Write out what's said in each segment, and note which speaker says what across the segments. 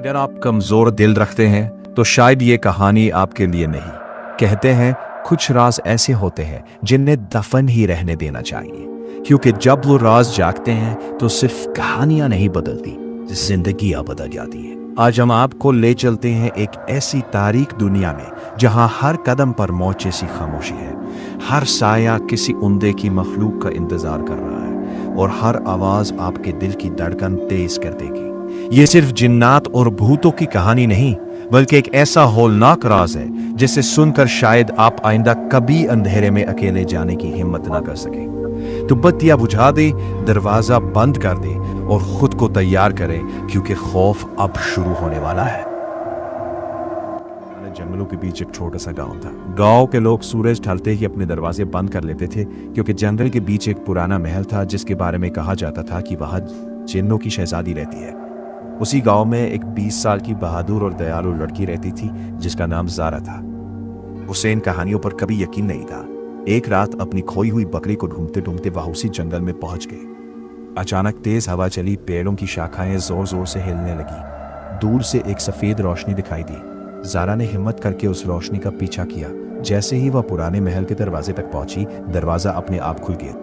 Speaker 1: अगर आप कमजोर दिल रखते हैं तो शायद ये कहानी आपके लिए नहीं। कहते हैं कुछ राज ऐसे होते हैं जिन्हें दफन ही रहने देना चाहिए, क्योंकि जब वो राज जागते हैं तो सिर्फ कहानियां नहीं बदलती, जिंदगियां बदल जाती हैं। आज हम आपको ले चलते हैं एक ऐसी तारीख दुनिया में जहां हर कदम पर मौत जैसी खामोशी है, हर साया किसी उम्दे की मखलूक का इंतजार कर रहा है और हर आवाज आपके दिल की धड़कन तेज कर देगी। ये सिर्फ जिन्नात और भूतों की कहानी नहीं, बल्कि एक ऐसा होलनाक राज है जिसे सुनकर शायद आप आइंदा कभी अंधेरे में अकेले जाने की हिम्मत ना कर सके। तो बत्तियां बुझा दे, दरवाजा बंद कर दे और खुद को तैयार करें, क्योंकि खौफ अब शुरू होने वाला है। जंगलों के बीच एक छोटा सा गांव था। गांव के लोग सूरज ढलते ही अपने दरवाजे बंद कर लेते थे, क्योंकि जंगल के बीच एक पुराना महल था जिसके बारे में कहा जाता था कि वहां जिन्नों की शहजादी रहती है। उसी गांव में एक 20 साल की बहादुर और दयालु लड़की रहती थी जिसका नाम ज़ारा था। उसे इन कहानियों पर कभी यकीन नहीं था। एक रात अपनी खोई हुई बकरी को ढूंढते ढूंढते वह उसी जंगल में पहुंच गई। अचानक तेज हवा चली, पेड़ों की शाखाएं जोर जोर से हिलने लगी। दूर से एक सफेद रोशनी दिखाई दी। ज़ारा ने हिम्मत करके उस रोशनी का पीछा किया। जैसे ही वह पुराने महल के दरवाजे तक पहुंची, दरवाजा अपने आप खुल गया।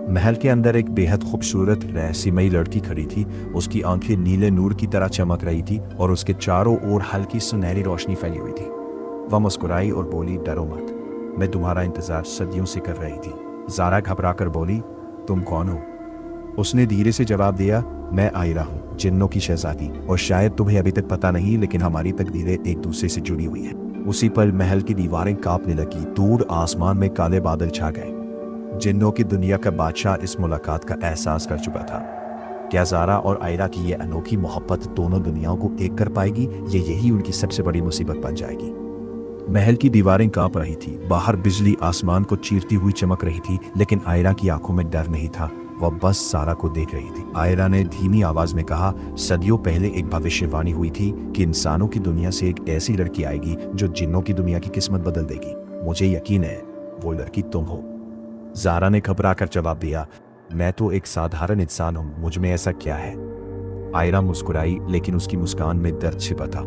Speaker 1: महल के अंदर एक बेहद खूबसूरत रहस्यमयी लड़की खड़ी थी। उसकी आंखें नीले नूर की तरह चमक रही थी और उसके चारों ओर हल्की सुनहरी रोशनी फैली हुई थी। वह मुस्कुराई और बोली, डरो मत, मैं तुम्हारा इंतजार सदियों से कर रही थी। ज़ारा घबरा कर बोली, तुम कौन हो? उसने धीरे से जवाब दिया, मैं आयरा हूँ, जिन्नों की शहजादी, और शायद तुम्हें अभी तक पता नहीं, लेकिन हमारी तकदीरें एक दूसरे से जुड़ी हुई हैं। उसी पल महल की दीवारें कांपने लगी। दूर आसमान में काले बादल छा गए। जिन्नों की दुनिया का बादशाह इस मुलाकात का एहसास कर चुका था। क्या ज़ारा और आयरा की ये अनोखी मोहब्बत दोनों दुनियाओं को एक कर पाएगी, या यही उनकी सबसे बड़ी मुसीबत बन जाएगी? महल की दीवारें कांप रही थी। बाहर बिजली आसमान को चीरती हुई चमक रही थी, लेकिन आयरा की आंखों में डर नहीं था। वह बस ज़ारा को देख रही थी। आयरा ने धीमी आवाज में कहा, सदियों पहले एक भविष्यवाणी हुई थी कि इंसानों की दुनिया से एक ऐसी लड़की आएगी जो जिन्नों की दुनिया की किस्मत बदल देगी। मुझे यकीन है वो लड़की तुम हो। ज़ारा ने घबरा कर जवाब दिया, मैं तो एक साधारण इंसान हूं, मुझ में ऐसा क्या है? आयरा मुस्कुराई, लेकिन उसकी मुस्कान में दर्द छिपा था।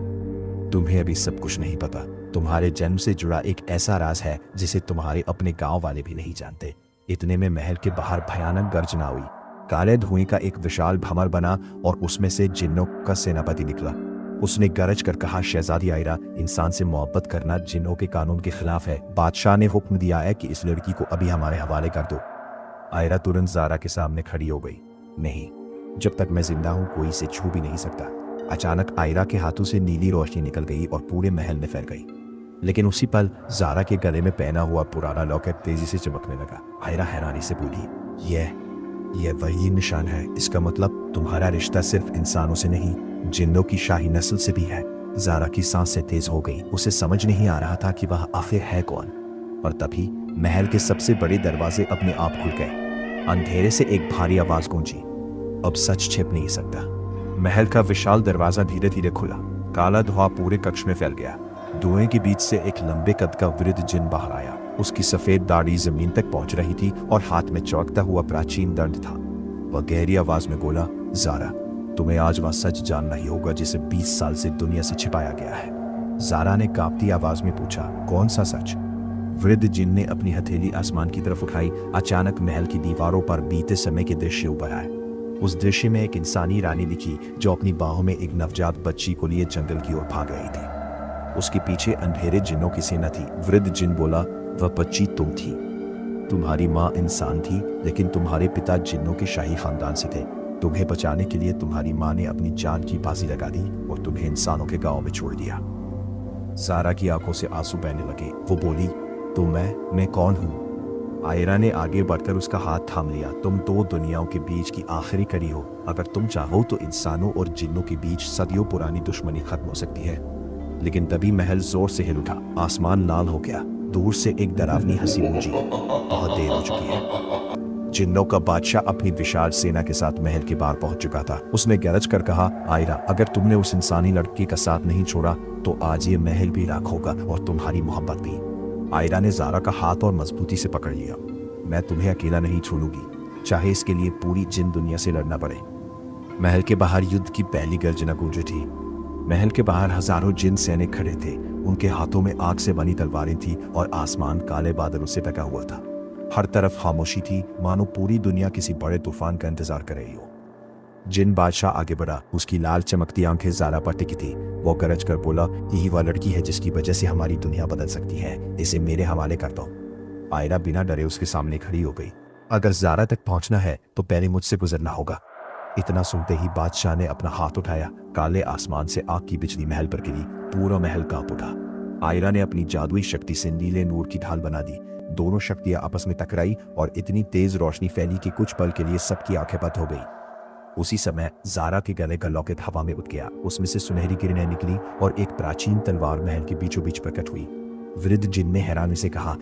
Speaker 1: तुम्हें अभी सब कुछ नहीं पता। तुम्हारे जन्म से जुड़ा एक ऐसा राज है जिसे तुम्हारे अपने गांव वाले भी नहीं जानते। इतने में महल के बाहर भयानक गर्जना हुई। काले धुएं का एक विशाल भंवर बना और उसमें से जिन्नों का सेनापति निकला। उसने गरज कर कहा, शहजादी आयरा, इंसान से मोहब्बत करना जिन्नों के कानून के खिलाफ है। बादशाह ने हुक्म दिया है कि इस लड़की को अभी हमारे हवाले कर दो। आयरा तुरंत ज़ारा के सामने खड़ी हो गई। नहीं, जब तक मैं जिंदा हूं कोई इसे छू भी नहीं सकता। अचानक आयरा के हाथों से नीली रोशनी निकल गई और पूरे महल में फैल गई। लेकिन उसी पल ज़ारा के गले में पहना हुआ पुराना लॉकेट तेजी से चमकने लगा। आयरा हैरानी से बोली, यह वही निशान है। इसका मतलब तुम्हारा रिश्ता सिर्फ इंसानों से नहीं, जिन्नों की शाही नस्ल से भी है। ज़ारा की सांसें तेज हो गई। उसे समझ नहीं आ रहा था कि वह आखिर है कौन। और तभी महल के सबसे बड़े दरवाजे अपने आप खुल गए। अंधेरे से एक भारी आवाज गूंजी, अब सच छिप नहीं सकता। महल का विशाल दरवाजा धीरे धीरे खुला। काला धुआं पूरे कक्ष में फैल गया। धुएं के बीच से एक लंबे कद का वृद्ध जिन बाहर आया। उसकी सफेद दाढ़ी जमीन तक पहुंच रही थी और हाथ में चौंकता हुआ प्राचीन दंड था। वह गहरी आवाज में बोला, ज़ारा, तुम्हें आज वह सच जानना ही होगा जिसे 20 साल से दुनिया से छिपाया गया है। ज़ारा ने कांपती आवाज में पूछा, कौन सा सच? वृद्ध जिन ने अपनी हथेली आसमान की तरफ उठाई। अचानक महल की दीवारों पर बीते समय के दृश्य उभर आए। उस दृश्य में एक इंसानी रानी दिखी जो अपनी बाहों में एक नवजात बच्ची को लिए जंगल की ओर भाग रही थी। उसके पीछे अंधेरे जिन्नों की सेना थी। वृद्ध जिन बोला, वह बच्ची तुम थी। तुम्हारी माँ इंसान थी, लेकिन तुम्हारे पिता जिन्नों के शाही खानदान से थे। तुम्हें बचाने के लिए तुम्हारी माँ ने अपनी जान की बाजी लगा दी और तुम्हें इंसानों के गांव में छोड़ दिया। ज़ारा की आंखों से आंसू बहने लगे। वो बोली, तो मैं कौन हूँ? आयरा ने आगे बढ़कर उसका हाथ थाम लिया। तुम दो दुनियाओं के बीच की आखिरी कड़ी हो। अगर तुम चाहो तो इंसानों और जिन्नों के बीच सदियों पुरानी दुश्मनी खत्म हो सकती है। लेकिन तभी महल जोर से हिल उठा। आसमान लाल हो गया। दूर से एक डरावनी हंसी गूंजी, बहुत देर हो चुकी है। जिन्नों का बादशाह अपनी विशाल सेना के साथ महल के बाहर पहुंच चुका था। उसने गरज कर कहा, आयरा, अगर तुमने उस इंसानी लड़की का साथ नहीं छोड़ा तो आज ये महल भी राख होगा और तुम्हारी मोहब्बत भी। आयरा ने ज़ारा का हाथ और मजबूती से पकड़ लिया। मैं तुम्हें अकेला नहीं छोड़ूंगी, चाहे इसके लिए पूरी जिन दुनिया से लड़ना पड़े। महल के बाहर युद्ध की पहली गर्जना गूंजी थी। महल के बाहर हजारों जिन सैनिक खड़े थे। उनके हाथों में आग से बनी तलवारें थी और आसमान काले बादलों से ढका हुआ था। हर तरफ खामोशी थी, मानो पूरी दुनिया किसी बड़े तूफान का इंतजार कर रही हो। जिन बादशाह आगे बढ़ा, उसकी लाल चमकती आंखें ज़ारा पर टिकी थी। वो गरज कर बोला, यही वह लड़की है जिसकी वजह से हमारी दुनिया बदल सकती है। इसे मेरे हवाले कर दो। आयरा बिना डरे उसके सामने खड़ी हो गई। अगर ज़ारा तक पहुंचना है तो पहले मुझसे गुजरना होगा। इतना सुनते ही बादशाह ने अपना हाथ उठाया। काले आसमान से आग की बिजली महल पर गिरी। पूरा महल कांप उठा। आयरा ने अपनी जादुई शक्ति से नीले नूर की ढाल बना दी। दोनों शक्तियां आपस में टकराई और इतनी तेज रोशनी फैली कि कुछ पल के लिए सबकी आंखें बंद हो गई। उसी समय ज़ारा के गले का लॉकेट हवा में उठ गया। उसमें से सुनहरी किरणें निकली और एक प्राचीन तलवार महल के बीचों बीच प्रकट हुई। वृद्ध जिन ने हैरानी से कहा,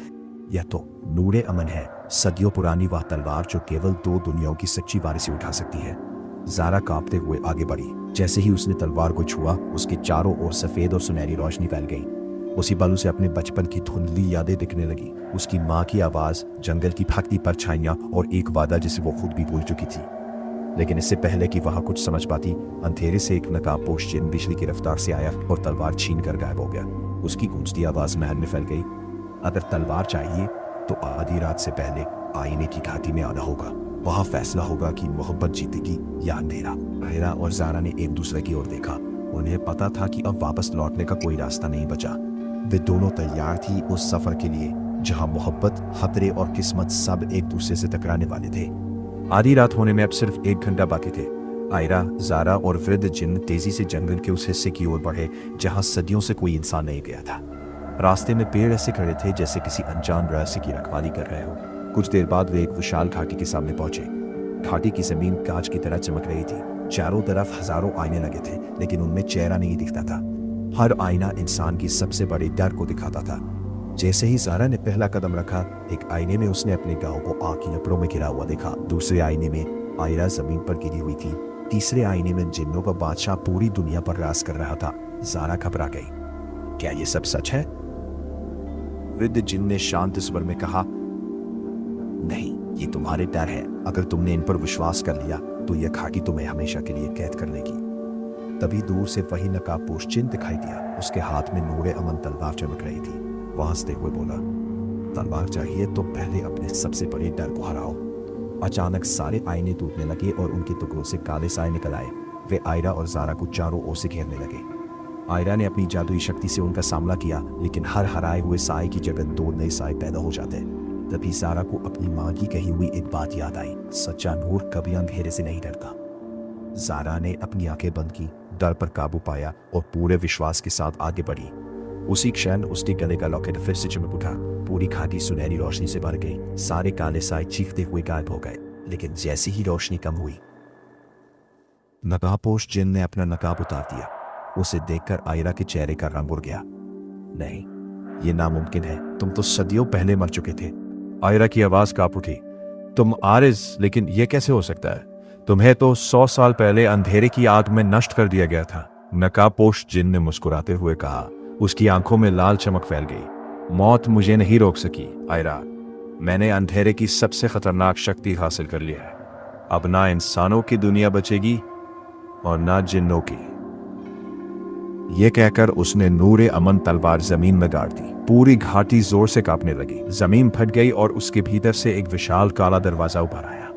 Speaker 1: यह तो नूरे अमन है, सदियों पुरानी वह तलवार जो केवल 2 दुनियाओं की सच्ची वारिसी उठा सकती है। ज़ारा कांपते हुए आगे बढ़ी। जैसे ही उसने तलवार को छुआ, उसके चारों ओर सफेद और सुनहरी रोशनी फैल गई। उसी पल उसे अपने बचपन की धुंधली यादें दिखने लगी। उसकी माँ की आवाज़, जंगल की फटती परछाइयाँ और एक वादा जिसे वो खुद भी भूल चुकी थी। लेकिन इससे पहले कि वह कुछ समझ पाती, अंधेरे से एक नकाबपोश जिन बिजली की रफ्तार से आया और तलवार छीन कर गायब हो गया। उसकी गूंजती आवाज़ महल में फैल गई, अगर तलवार चाहिए तो आधी रात से पहले आईने की घाटी में आना होगा। वहाँ फैसला होगा कि मोहब्बत जीतेगी या अंधेरा। आयरा और ज़ारा ने एक दूसरे की ओर देखा। उन्हें पता था कि अब वापस लौटने का कोई रास्ता नहीं बचा। वे दोनों तैयार थी उस सफर के लिए जहाँ मोहब्बत, खतरे और किस्मत सब एक दूसरे से टकराने वाले थे। आधी रात होने में अब सिर्फ 1 घंटा बाकी थे। आयरा, ज़ारा और वृद्ध जिन तेजी से जंगल के उस हिस्से की ओर बढ़े जहाँ सदियों से कोई इंसान नहीं गया था। रास्ते में पेड़ ऐसे खड़े थे जैसे किसी अनजान रहस्य की रखवाली कर रहे हो। कुछ देर बाद वे एक विशाल घाटी के सामने पहुंचे। घाटी की जमीन कांच की तरह चमक रही थी। चारों तरफ हजारों आईने लगे थे, लेकिन उनमें चेहरा नहीं दिखता था। हर आईना इंसान की सबसे बड़े डर को दिखाता था। जैसे ही ज़ारा ने पहला कदम रखा, एक आईने में उसने अपने गांव को आग की लपटों में घिरा हुआ देखा। दूसरे आईने में आयरा जमीन पर गिरी हुई थी। तीसरे आईने में जिन्नों का बादशाह पूरी दुनिया पर राज कर रहा था। ज़ारा घबरा गई। क्या ये सब सच है? वृद्ध जिन ने शांत स्वर में कहा, नहीं, ये तुम्हारे डर है। अगर तुमने इन पर विश्वास कर लिया तो यह घाटी तुम्हें हमेशा के लिए कैद कर लेगी। तभी दूर से वही नकाबपोश जिन दिखाई दिया। उसके हाथ में नूरे अमन तलवार चमक रही थी। वह हंसते हुए बोला, तलवार चाहिए तो पहले अपने सबसे बड़े डर को हराओ। अचानक सारे आईने टूटने लगे और उनके टुकड़ों से काले साए निकल आए। वे आयरा और ज़ारा को चारों ओर से घेरने लगे। आयरा ने अपनी जादुई शक्ति से उनका सामना किया, लेकिन हर हराए हुए साए की जगह 2 नए साए पैदा हो जाते। तभी ज़ारा को अपनी माँ की कही हुई एक बात याद आई, सच्चा नूर कभी अंधेरे से नहीं डरता। ज़ारा ने अपनी आंखें बंद की, डर पर काबू पाया और पूरे विश्वास के साथ आगे बढ़ी। उसी क्षण उसके गले का लॉकेट फिर से चमक उठा। पूरी घाटी सुनहरी रोशनी से भर गई। सारे काले साए चीखते हुए गायब हो गए। लेकिन जैसी ही रोशनी कम हुई, नकाबपोश जिन ने अपना नकाब उतार दिया। उसे देखकर आयरा के चेहरे का रंग उड़ गया। नहीं, ये नामुमकिन है, तुम तो सदियों पहले मर चुके थे। आयरा की आवाज कांप उठी। तुम आरिज, लेकिन यह कैसे हो सकता है? तुम्हें तो 100 साल पहले अंधेरे की आग में नष्ट कर दिया गया था। नकाबपोश जिन ने मुस्कुराते हुए कहा। उसकी आंखों में लाल चमक फैल गई। मौत मुझे नहीं रोक सकी आयरा। मैंने अंधेरे की सबसे खतरनाक शक्ति हासिल कर ली है। अब ना इंसानों की दुनिया बचेगी और ना जिन्नों की। यह कहकर उसने नूरे अमन तलवार जमीन में गाड़ दी। पूरी घाटी जोर से कांपने लगी। जमीन फट गई और उसके भीतर से एक विशाल काला दरवाजा उभर आया।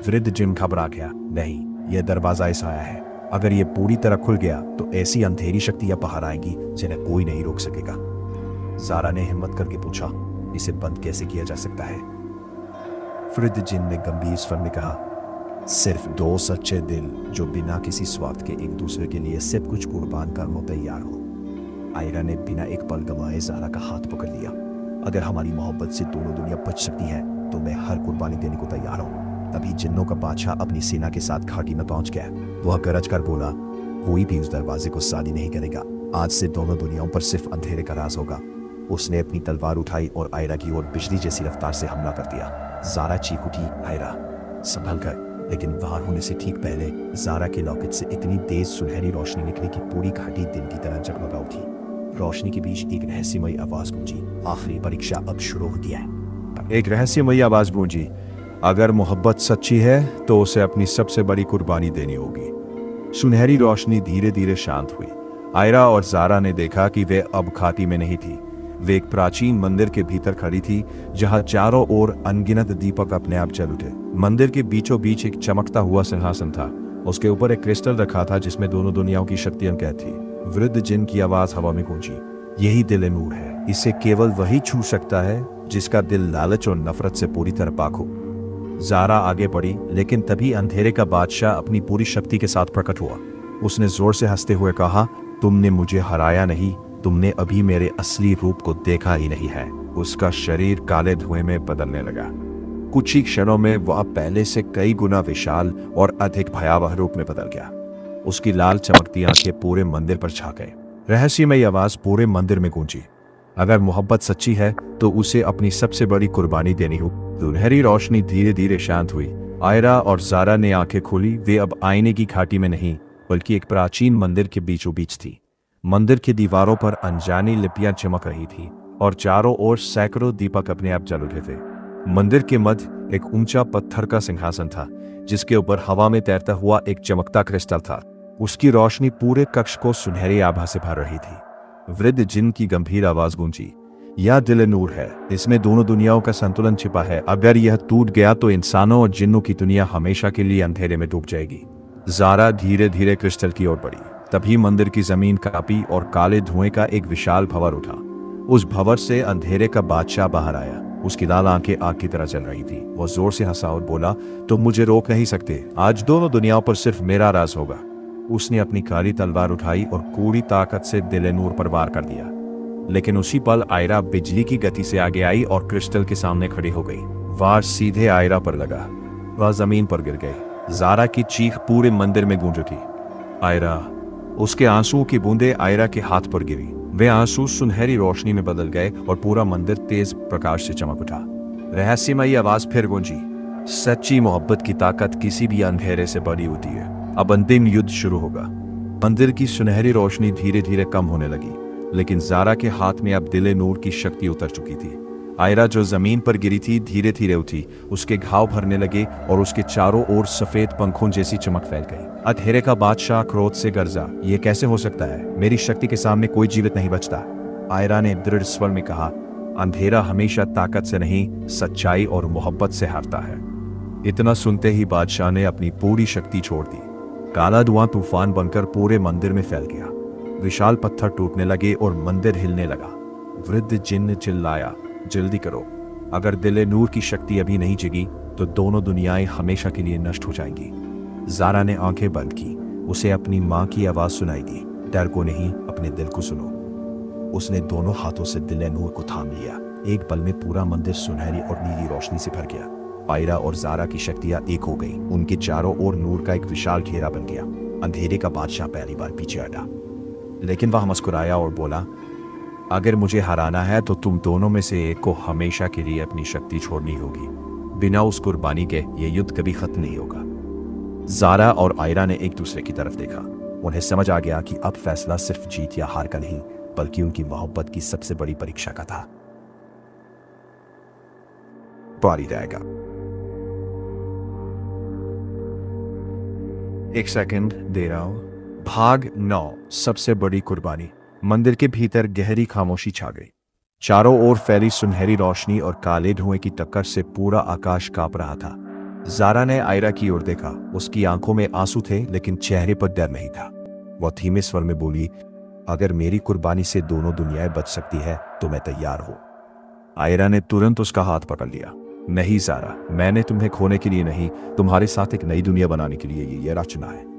Speaker 1: वृद्ध जिन घबरा गया। नहीं, यह दरवाजा ऐसा आया है। अगर यह पूरी तरह खुल गया तो ऐसी अंधेरी शक्तियां बाहर आएंगी जिन्हें कोई नहीं रोक सकेगा। ज़ारा ने हिम्मत करके पूछा, इसे बंद कैसे किया जा सकता है? वृद्ध जिन ने गंभीर स्वर में कहा, सिर्फ 2 सच्चे दिल जो बिना किसी स्वार्थ के एक दूसरे के लिए सब कुछ कुर्बान करने को तैयार हो। आयरा ने बिना एक पल गंवाए ज़ारा का हाथ पकड़ लिया। अगर हमारी मोहब्बत से दोनों दुनिया बच सकती है तो मैं हर कुर्बानी देने को तैयार हूँ। तभी जिन्नों का बादशाह अपनी सेना के साथ घाटी में पहुंच गया। वह गरज कर बोला, कोई भी उस दरवाजे को साली नहीं करेगा। आज से दोनों दुनियाओं पर सिर्फ अंधेरे का राज होगा। उसने अपनी तलवार उठाई और आयरा की ओर बिजली जैसी रफ्तार से हमला कर दिया। ज़ारा चीख उठी, आयरा संभल कर। लेकिन वार होने से ठीक पहले ज़ारा के लॉकेट से इतनी तेज सुनहरी रोशनी निकली कि पूरी घाटी दिन की तरह जगमगा उठी। रोशनी के बीच एक रहस्यमयी आवाज गूंजी, आखिरी परीक्षा अब शुरू होती है। एक रहस्यमयी आवाज गूंजी, अगर मोहब्बत सच्ची है तो उसे अपनी सबसे बड़ी कुर्बानी देनी होगी। सुनहरी रोशनी धीरे धीरे शांत हुई। आयरा और जारा ने देखा कि वे अब खाती में नहीं थी। वे एक प्राचीन मंदिर के भीतर खड़ी थी, जहां चारों ओर अनगिनत दीपक अपने आप जल उठे। मंदिर के बीचों बीच एक चमकता हुआ सिंहासन था। उसके ऊपर एक क्रिस्टल रखा था जिसमें दोनों दुनियाओं की शक्तियां कैद थी। वृद्ध जिन की आवाज हवा में गूंजी, यही दिल नूर है। इसे केवल वही छू सकता है जिसका दिल लालच और नफरत से पूरी तरह पाक हो। जारा आगे बढ़ी, लेकिन तभी अंधेरे का बादशाह अपनी पूरी शक्ति के साथ प्रकट हुआ। उसने जोर से हंसते हुए कहा, तुमने मुझे हराया नहीं, तुमने अभी मेरे असली रूप को देखा ही नहीं है। उसका शरीर काले धुएं में बदलने लगा। कुछ ही क्षणों में वह पहले से कई गुना विशाल और अधिक भयावह रूप में बदल गया। उसकी लाल चमकती आंखें पूरे मंदिर पर छा गए। रहस्यमयी आवाज पूरे मंदिर में गूंजी, अगर मोहब्बत सच्ची है तो उसे अपनी सबसे बड़ी कुर्बानी देनी हो। सुनहरी रोशनी धीरे धीरे शांत हुई। आयरा और जारा ने आंखें खोली। वे अब आईने की घाटी में नहीं, बल्कि एक प्राचीन मंदिर के बीचों बीच थी। मंदिर की दीवारों पर अनजानी लिपियां चमक रही थी और चारों ओर सैकड़ों दीपक अपने आप जल उठे थे। मंदिर के मध्य एक ऊंचा पत्थर का सिंहासन था, जिसके ऊपर हवा में तैरता हुआ एक चमकता क्रिस्टल था। उसकी रोशनी पूरे कक्ष को सुनहरी आभा से भर रही थी। वृद्ध जिन की गंभीर आवाज गूंजी, यह दिल नूर है, इसमें दोनों दुनियाओं का संतुलन छिपा है। अगर यह टूट गया तो इंसानों और जिन्नों की दुनिया हमेशा के लिए अंधेरे में डूब जाएगी। जारा धीरे धीरे क्रिस्टल की ओर बढ़ी। तभी मंदिर की जमीन कांपी और काले धुएं का एक विशाल भंवर उठा। उस भंवर से अंधेरे का बादशाह बाहर आया। उसकी लाल आंखें आग की तरह जल रही थी। वो जोर से हंसा और बोला, तुम मुझे रोक नहीं सकते। आज दोनों दुनियाओं पर सिर्फ मेरा राज होगा। उसने अपनी काली तलवार उठाई और पूरी ताकत से दिल नूर पर वार कर दिया। लेकिन उसी पल आयरा बिजली की गति से आगे आई और क्रिस्टल के सामने खड़ी हो गई। वार सीधे आयरा पर लगा। वह जमीन पर गिर गई। जारा की चीख पूरे मंदिर में गूंज उठी। आयरा। उसके आंसुओं की बूंदें आयरा के हाथ पर गिरी। वे आंसू सुनहरी रोशनी में बदल गए और पूरा मंदिर तेज प्रकाश से चमक उठा। रहस्यमयी आवाज फिर गूंजी, सच्ची मोहब्बत की ताकत किसी भी अंधेरे से बड़ी होती है। अब अंतिम युद्ध शुरू होगा। मंदिर की सुनहरी रोशनी धीरे धीरे कम होने लगी, लेकिन जारा के हाथ में अब दिल नूर की शक्ति उतर चुकी थी। आयरा जो जमीन पर गिरी थी धीरे धीरे उठी। उसके घाव भरने लगे और उसके चारों ओर सफेद पंखों जैसी चमक फैल गई। अंधेरे का बादशाह क्रोध से गरजा, यह कैसे हो सकता है? मेरी शक्ति के सामने कोई जीवित नहीं बचता। आयरा ने दृढ़ स्वर में कहा, अंधेरा हमेशा ताकत से नहीं, सच्चाई और मोहब्बत से हारता है। इतना सुनते ही बादशाह ने अपनी पूरी शक्ति छोड़ दी। काला धुआं तूफान बनकर पूरे मंदिर में फैल गया। विशाल पत्थर टूटने लगे और मंदिर हिलने लगा। वृद्ध जिन ने चिल्लाया, जल्दी करो, अगर दिल नूर की शक्ति अभी नहीं जगी तो दोनों दुनियाएं हमेशा के लिए नष्ट हो जाएंगी। जारा ने आंखें बंद की। उसे अपनी मां की आवाज सुनाई दी, डर को नहीं, अपने दिल को सुनो। उसने दोनों हाथों से दिल नूर को थाम लिया। एक पल में पूरा मंदिर सुनहरी और नीली रोशनी से भर गया। आयरा और जारा की शक्तियां एक हो गईं। उनके चारों ओर नूर का एक विशाल घेरा बन गया। अंधेरे का बादशाह पहली बार पीछे हटा, लेकिन वह मुस्कुराया और बोला, अगर मुझे हराना है तो तुम दोनों में से एक को हमेशा के लिए अपनी शक्ति छोड़नी होगी। बिना उस कुर्बानी के यह युद्ध कभी खत्म नहीं होगा। जारा और आयरा ने एक दूसरे की तरफ देखा। उन्हें समझ आ गया कि अब फैसला सिर्फ जीत या हार का नहीं, बल्कि उनकी मोहब्बत की सबसे बड़ी परीक्षा का था। पारी जाएगा। एक सेकंड दे रहा हूं। भाग 9, सबसे बड़ी कुर्बानी। मंदिर के भीतर गहरी खामोशी छा गई। चारों ओर फैली सुनहरी रोशनी और काले धुएं की टक्कर से पूरा आकाश कांप रहा था। जारा ने आयरा की ओर देखा। उसकी आंखों में आंसू थे, लेकिन चेहरे पर डर नहीं था। वह धीमे स्वर में बोली, अगर मेरी कुर्बानी से दोनों दुनियाएं बच सकती है तो मैं तैयार हूं। आयरा ने तुरंत उसका हाथ पकड़ लिया। नहीं जारा, मैंने तुम्हें खोने के लिए नहीं, तुम्हारे साथ एक नई दुनिया बनाने के लिए ये रचना है।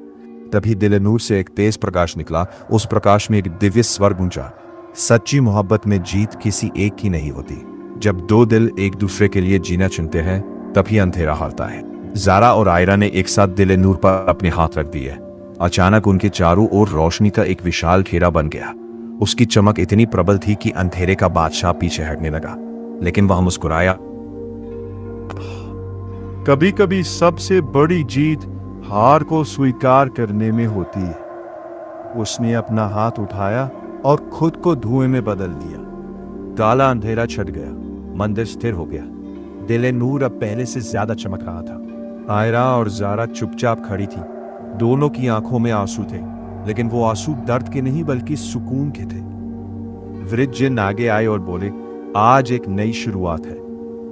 Speaker 1: तभी दिल नूर से एक तेज प्रकाश निकला। उस प्रकाश में एक दिव्य स्वर गूंजा, सच्ची मोहब्बत में जीत किसी एक की नहीं होती। जब दो दिल एक दूसरे के लिए जीना चुनते हैं तभी अंधेरा हारता है। जारा और आयरा ने एक साथ दिल नूर पर अपने हाथ रख दिए। अचानक उनके चारों ओर रोशनी का एक विशाल घेरा बन गया। उसकी चमक इतनी प्रबल थी कि अंधेरे का बादशाह पीछे हटने लगा, लेकिन वह मुस्कुराया।
Speaker 2: कभी कभी सबसे बड़ी जीत हार को स्वीकार करने में होती है। उसने अपना हाथ उठाया और खुद को धुएं में बदल दिया।
Speaker 1: काला अंधेरा छट गया। मंदिर स्थिर हो गया। दिल नूर अब पहले से ज्यादा चमक रहा था। आयरा और जारा चुपचाप खड़ी थी। दोनों की आंखों में आंसू थे।
Speaker 2: लेकिन वो आंसू दर्द के नहीं बल्कि सुकून के थे। वृद्ध जिन आगे आए और बोले, आज एक नई शुरुआत है।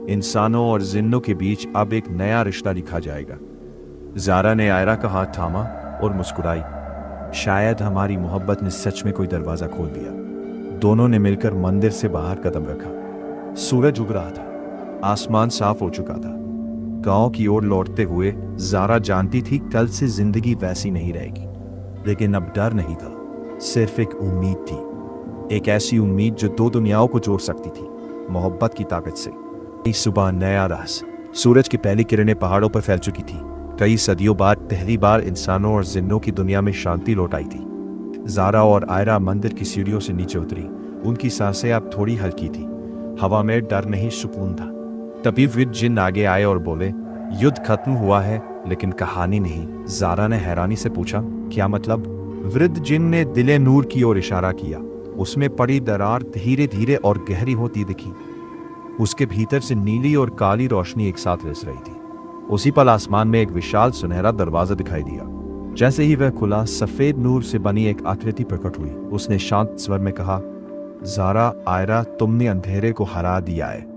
Speaker 2: इंसानों और जिन्नों के बीच अब एक नया रिश्ता लिखा जाएगा। ज़ारा ने आयरा का हाथ थामा और मुस्कुराई। शायद हमारी मोहब्बत ने सच में कोई दरवाजा खोल दिया। दोनों ने मिलकर मंदिर से बाहर कदम रखा। सूरज उग रहा था, आसमान साफ हो चुका था। गांव की ओर लौटते हुए ज़ारा जानती थी कल से जिंदगी वैसी नहीं रहेगी, लेकिन अब डर नहीं था, सिर्फ एक उम्मीद थी। एक ऐसी उम्मीद जो दो दुनियाओं को जोड़ सकती थी, मोहब्बत की ताकत से। नई सुबह, नया रास। सूरज की पहली किरणें पहाड़ों पर फैल चुकी थी। कई सदियों बाद पहली बार इंसानों और जिन्नों की दुनिया में शांति लौट आई थी। ज़ारा और आयरा मंदिर की सीढ़ियों से नीचे उतरी। उनकी सांसें अब थोड़ी हल्की थी। हवा में डर नहीं, सुकून था। तभी वृद्ध जिन आगे आए और बोले, युद्ध खत्म हुआ है लेकिन कहानी नहीं। ज़ारा ने हैरानी से पूछा, क्या मतलब? वृद्ध जिन ने दिले नूर की ओर इशारा किया। उसमें पड़ी दरार धीरे धीरे और गहरी होती दिखी। उसके भीतर से नीली और काली रोशनी एक साथ रिस रही थी। उसी पल आसमान में एक विशाल सुनहरा दरवाजा दिखाई दिया। जैसे ही वह खुला, सफेद नूर से बनी एक आकृति प्रकट हुई। उसने शांत स्वर में कहा, ज़ारा, आयरा, तुमने अंधेरे को हरा दिया है।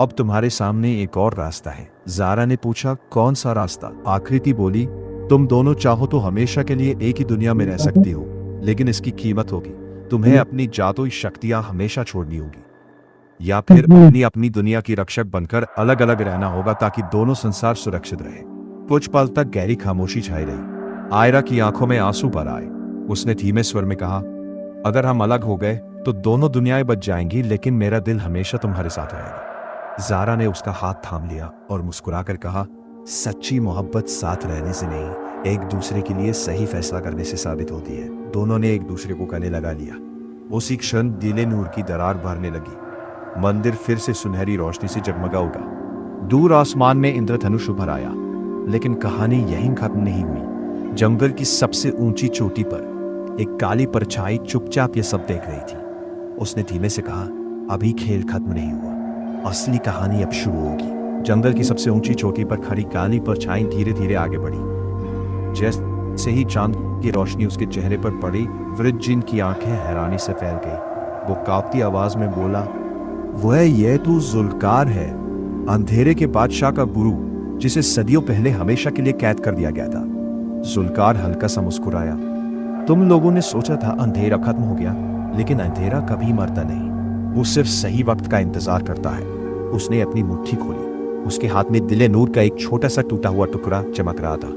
Speaker 2: अब तुम्हारे सामने एक और रास्ता है। ज़ारा ने पूछा, कौन सा रास्ता? आकृति बोली, तुम दोनों चाहो तो हमेशा के लिए एक ही दुनिया में रह सकती हो, लेकिन इसकी कीमत होगी। तुम्हें अपनी जादुई शक्तियां हमेशा छोड़नी होगी, या फिर अपनी दुनिया की रक्षक बनकर अलग अलग रहना होगा ताकि दोनों संसार सुरक्षित रहे। कुछ पल तक गहरी खामोशी छाई रही। आयरा की आंखों में आंसू भर आए। उसने धीमे स्वर में कहा, अगर हम अलग हो गए तो दोनों दुनियाएं बच जाएंगी, लेकिन मेरा दिल हमेशा तुम्हारे साथ रहेगा। ज़ारा ने उसका हाथ थाम लिया और मुस्कुराकर कहा, सच्ची मोहब्बत साथ रहने से नहीं, एक दूसरे के लिए सही फैसला करने से साबित होती है। दोनों ने एक दूसरे को गले लगा लिया। उसी क्षण दिले नूर की दरार भरने लगी। मंदिर फिर से सुनहरी रोशनी से जगमगा उठा। दूर आसमान में इंद्रधनुष उभर आया। लेकिन कहानी यहीं खत्म नहीं हुई। जंगल की सबसे ऊंची चोटी पर एक काली परछाई चुपचाप ये सब देख रही थी। उसने धीमे से कहा, अभी खेल खत्म नहीं हुआ, असली कहानी अब शुरू होगी। जंगल की सबसे ऊंची चोटी पर खड़ी काली परछाई धीरे धीरे आगे बढ़ी। जैसे ही चांद की रोशनी उसके चेहरे पर पड़ी, वृद्ध जिन की आंखें हैरानी से फैल गई। वो कांपती आवाज में बोला, वह ये तो जुल्कार है, अंधेरे के बादशाह का गुरु, जिसे सदियों पहले हमेशा के लिए कैद कर दिया गया था। जुल्कार हल्का सा मुस्कुराया, तुम लोगों ने सोचा था अंधेरा खत्म हो गया, लेकिन अंधेरा कभी मरता नहीं, वो सिर्फ सही वक्त का इंतजार करता है। उसने अपनी मुट्ठी खोली। उसके हाथ में दिले नूर का एक छोटा सा टूटा हुआ टुकड़ा चमक रहा था।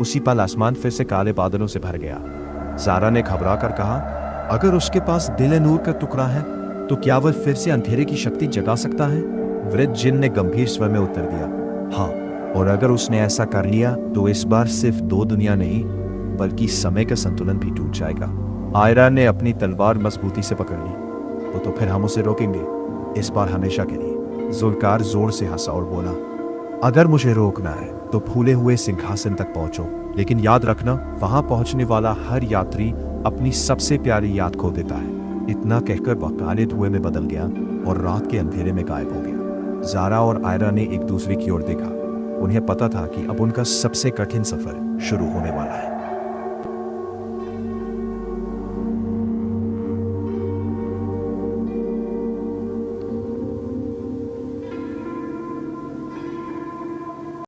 Speaker 2: उसी पल आसमान फिर से काले बादलों से भर गया। ज़ारा ने घबरा कर कहा, अगर उसके पास दिले नूर का टुकड़ा है तो क्या वह फिर से अंधेरे की शक्ति जगा सकता है? वृद्ध जिन ने गंभीर स्वर में उत्तर दिया, हाँ, और अगर उसने ऐसा कर लिया तो इस बार सिर्फ दो दुनिया नहीं बल्कि समय का संतुलन भी टूट जाएगा। आयरा ने अपनी तलवार मजबूती से पकड़ ली। तो फिर हम उसे रोकेंगे, इस बार हमेशा के लिए। जुल्कार जोर से हंसा और बोला, अगर मुझे रोकना है तो फूले हुए सिंहासन तक पहुंचो, लेकिन याद रखना, वहां पहुंचने वाला हर यात्री अपनी सबसे प्यारी याद खो देता है। इतना कहकर वह काले धुएं में बदल गया और रात के अंधेरे में गायब हो गया। ज़ारा और आयरा ने एक दूसरे की ओर देखा। उन्हें पता था कि अब उनका सबसे कठिन सफर शुरू होने वाला है।